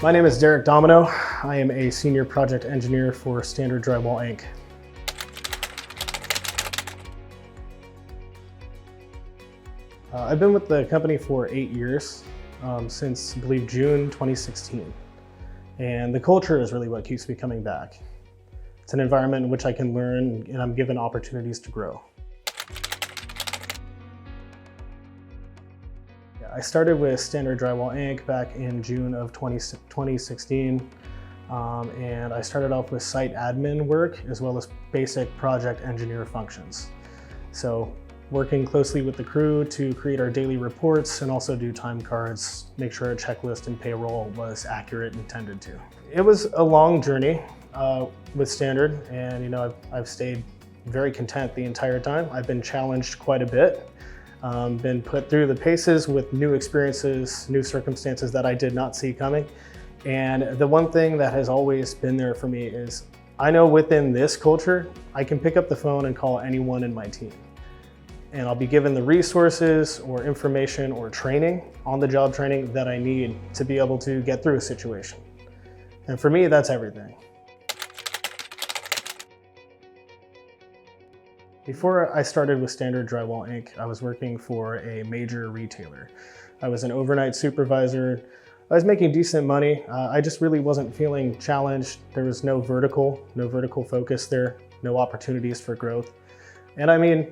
My name is Derek Domino. I am a senior project engineer for Standard Drywall, Inc. I've been with the company for 8 years, since I believe June 2016. And the culture is really what keeps me coming back. It's an environment in which I can learn and I'm given opportunities to grow. I started with Standard Drywall, Inc. back in June of 2016. And I started off with site admin work as well as basic project engineer functions. So working closely with the crew to create our daily reports and also do time cards, make sure our checklist and payroll was accurate and tended to. It was a long journey with Standard, and I've stayed very content the entire time. I've been challenged quite a bit. Been put through the paces with new experiences, new circumstances that I did not see coming. And the one thing that has always been there for me is I know within this culture, I can pick up the phone and call anyone in my team. And I'll be given the resources or information or training, on-the-job training that I need to be able to get through a situation. And for me, that's everything. Before I started with Standard Drywall, Inc., I was working for a major retailer. I was an overnight supervisor. I was making decent money. I just really wasn't feeling challenged. There was no vertical focus there, no opportunities for growth. And I mean,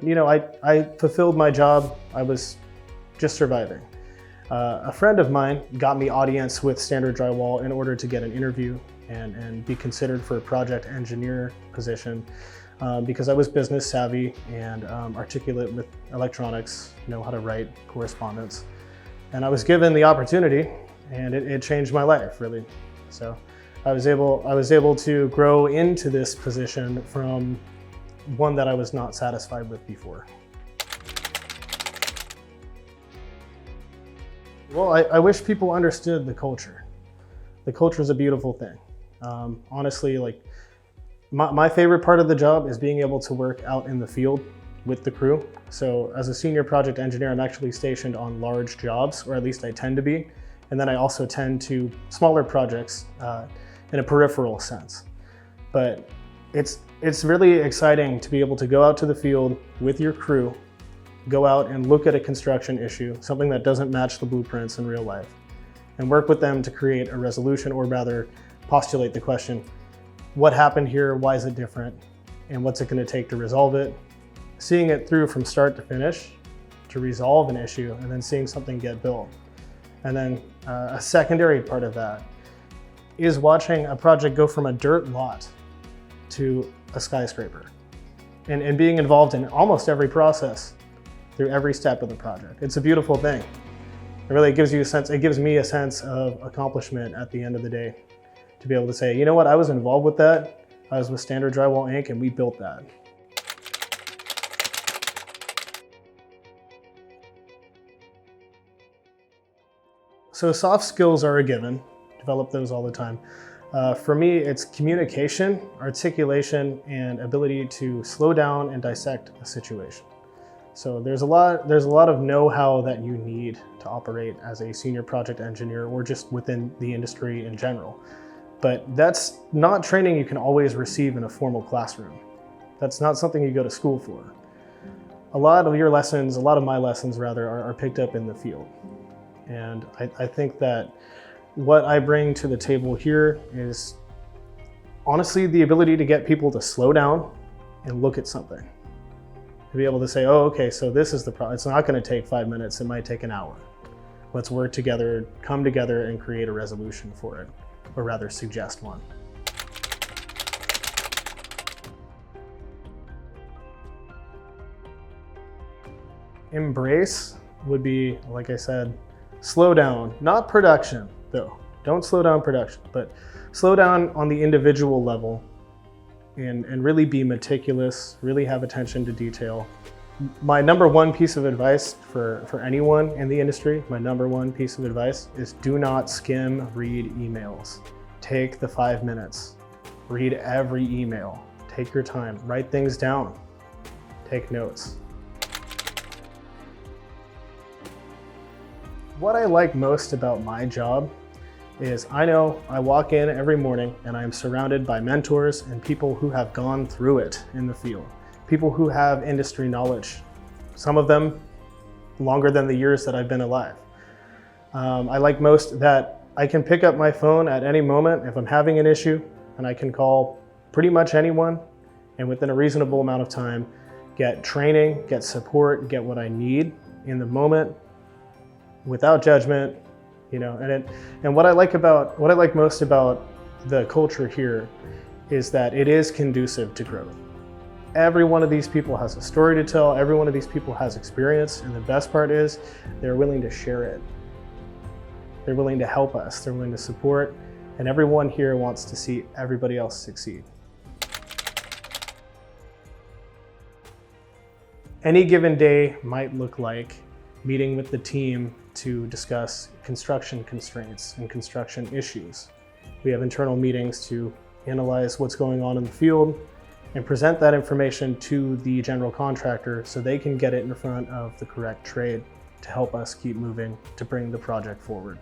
I fulfilled my job. I was just surviving. A friend of mine got me audience with Standard Drywall in order to get an interview and be considered for a project engineer position. Because I was business savvy and articulate with electronics, know how to write correspondence. And I was given the opportunity, and it changed my life, really. So I was able to grow into this position from one that I was not satisfied with before. Well, I wish people understood the culture. The culture is a beautiful thing. Honestly, my favorite part of the job is being able to work out in the field with the crew. So as a senior project engineer, I'm actually stationed on large jobs, or at least I tend to be. And then I also tend to smaller projects in a peripheral sense. But it's really exciting to be able to go out to the field with your crew, go out and look at a construction issue, something that doesn't match the blueprints in real life, and work with them to create a resolution, or rather postulate the question, what happened here, why is it different, and what's it going to take to resolve it? Seeing it through from start to finish to resolve an issue, and then seeing something get built. And then a secondary part of that is watching a project go from a dirt lot to a skyscraper, and being involved in almost every process through every step of the project. It's a beautiful thing. It really gives you a sense, it gives me a sense of accomplishment at the end of the day. To be able to say, you know what, I was involved with that. I was with Standard Drywall, Inc., and we built that. So soft skills are a given. Develop those all the time. For me, it's communication, articulation, and ability to slow down and dissect a situation. So there's a lot of know-how that you need to operate as a senior project engineer, or just within the industry in general. But that's not training you can always receive in a formal classroom. That's not something you go to school for. A lot of my lessons rather, are picked up in the field. And I think that what I bring to the table here is honestly the ability to get people to slow down and look at something. To be able to say, oh, okay, so this is the problem. It's not going to take 5 minutes, it might take an hour. Let's work together, come together, and create a resolution for it. Or rather suggest one. Embrace would be, like I said, slow down, not production though. Don't slow down production, but slow down on the individual level and really be meticulous, really have attention to detail. My number one piece of advice for anyone in the industry, my number one piece of advice is do not skim read emails. Take the 5 minutes, read every email, take your time, write things down, take notes. What I like most about my job is I know I walk in every morning and I'm surrounded by mentors and people who have gone through it in the field, people who have industry knowledge, some of them longer than the years that I've been alive. I like most that I can pick up my phone at any moment if I'm having an issue, and I can call pretty much anyone, and within a reasonable amount of time, get training, get support, get what I need in the moment, without judgment, you know. And what I like most about the culture here is that it is conducive to growth. Every one of these people has a story to tell. Every one of these people has experience, and the best part is they're willing to share it. They're willing to help us. They're willing to support, and everyone here wants to see everybody else succeed. Any given day might look like meeting with the team to discuss construction constraints and construction issues. We have internal meetings to analyze what's going on in the field and present that information to the general contractor so they can get it in front of the correct trade to help us keep moving to bring the project forward.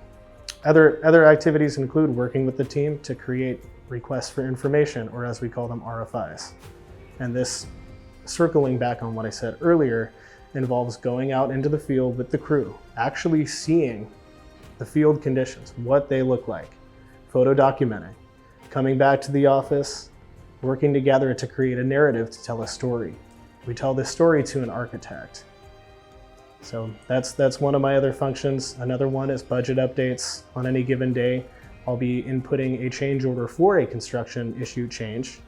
Other activities include working with the team to create requests for information, or as we call them, RFIs. And this, circling back on what I said earlier, involves going out into the field with the crew, actually seeing the field conditions, what they look like, photo documenting, coming back to the office, working together to create a narrative to tell a story. We tell this story to an architect. So that's one of my other functions. Another one is budget updates. On any given day, I'll be inputting a change order for a construction issue change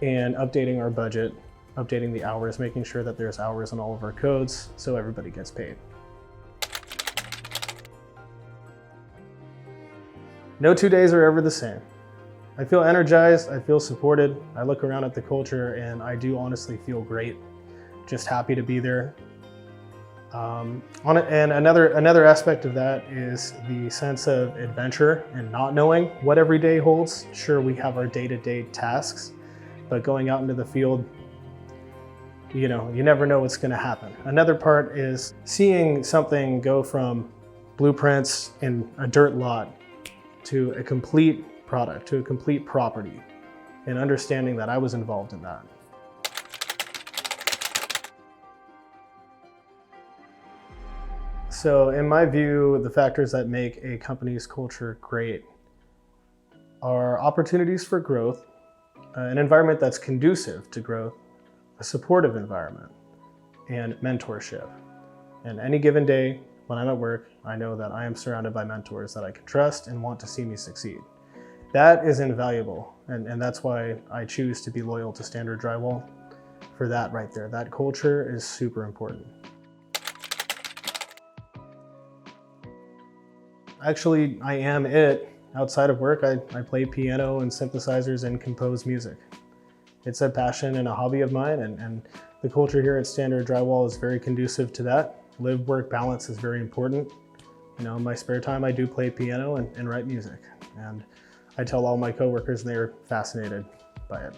and updating our budget, updating the hours, making sure that there's hours in all of our codes so everybody gets paid. No 2 days are ever the same. I feel energized, I feel supported. I look around at the culture and I do honestly feel great. Just happy to be there. And another aspect of that is the sense of adventure and not knowing what every day holds. Sure, we have our day-to-day tasks, but going out into the field, you know, you never know what's going to happen. Another part is seeing something go from blueprints in a dirt lot to a complete product, to a complete property, and understanding that I was involved in that. So in my view, the factors that make a company's culture great are opportunities for growth, an environment that's conducive to growth, a supportive environment, and mentorship. And any given day when I'm at work, I know that I am surrounded by mentors that I can trust and want to see me succeed. That is invaluable, and that's why I choose to be loyal to Standard Drywall for that right there. That culture is super important. Actually, I am it. Outside of work, I play piano and synthesizers and compose music. It's a passion and a hobby of mine, and the culture here at Standard Drywall is very conducive to that. Live-work balance is very important. You know, in my spare time, I do play piano and write music. And I tell all my coworkers, and they're fascinated by it.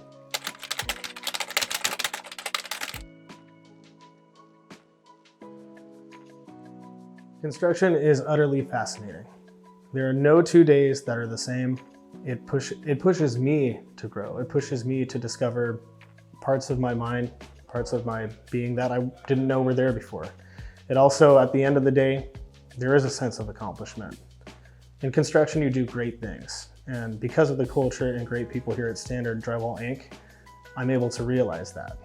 Construction is utterly fascinating. There are no 2 days that are the same. It pushes me to grow. It pushes me to discover parts of my mind, parts of my being that I didn't know were there before. It also, at the end of the day, there is a sense of accomplishment. In construction, you do great things. And because of the culture and great people here at Standard Drywall Inc., I'm able to realize that.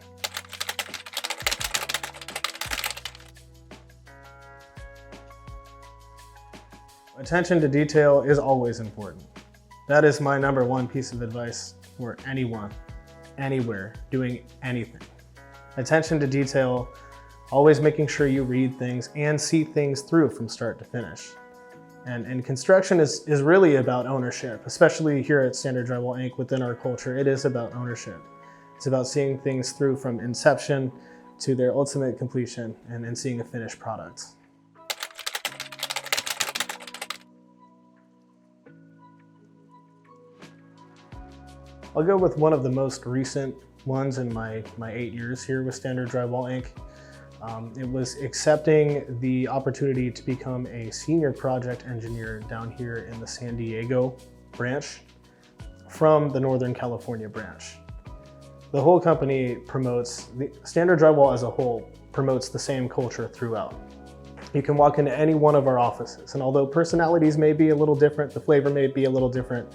Attention to detail is always important. That is my #1 piece of advice for anyone, anywhere, doing anything. Attention to detail, always making sure you read things and see things through from start to finish. And construction is really about ownership, especially here at Standard Drywall Inc. Within our culture, it is about ownership. It's about seeing things through from inception to their ultimate completion and seeing a finished product. I'll go with one of the most recent ones in my 8 years here with Standard Drywall Inc. It was accepting the opportunity to become a senior project engineer down here in the San Diego branch from the Northern California branch. The whole company promotes, the Standard Drywall as a whole promotes the same culture throughout. You can walk into any one of our offices, and although personalities may be a little different, the flavor may be a little different,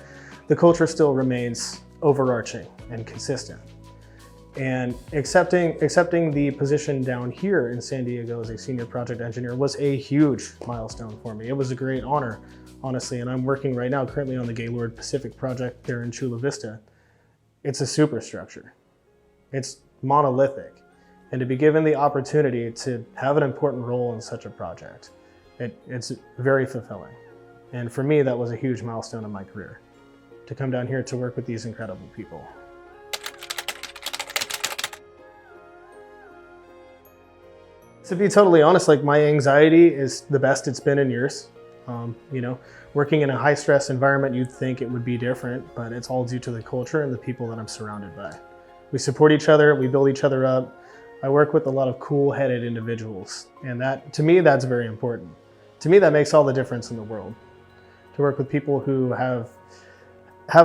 the culture still remains overarching and consistent. And accepting the position down here in San Diego as a senior project engineer was a huge milestone for me. It was a great honor, honestly, and I'm working right now currently on the Gaylord Pacific project there in Chula Vista. It's a superstructure. It's monolithic. And to be given the opportunity to have an important role in such a project, it's very fulfilling. And for me, that was a huge milestone in my career, to come down here to work with these incredible people. To be totally honest, like, my anxiety is the best it's been in years. You know, working in a high stress environment, you'd think it would be different, but it's all due to the culture and the people that I'm surrounded by. We support each other, we build each other up. I work with a lot of cool-headed individuals, and that, to me, that's very important. To me, that makes all the difference in the world. To work with people who have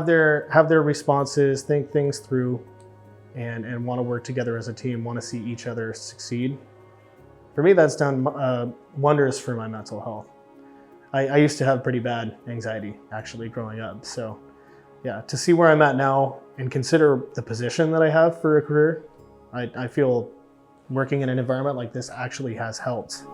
their responses, think things through, and want to work together as a team, want to see each other succeed. For me, that's done wonders for my mental health. I used to have pretty bad anxiety, actually, growing up. So yeah, to see where I'm at now and consider the position that I have for a career, I feel working in an environment like this actually has helped.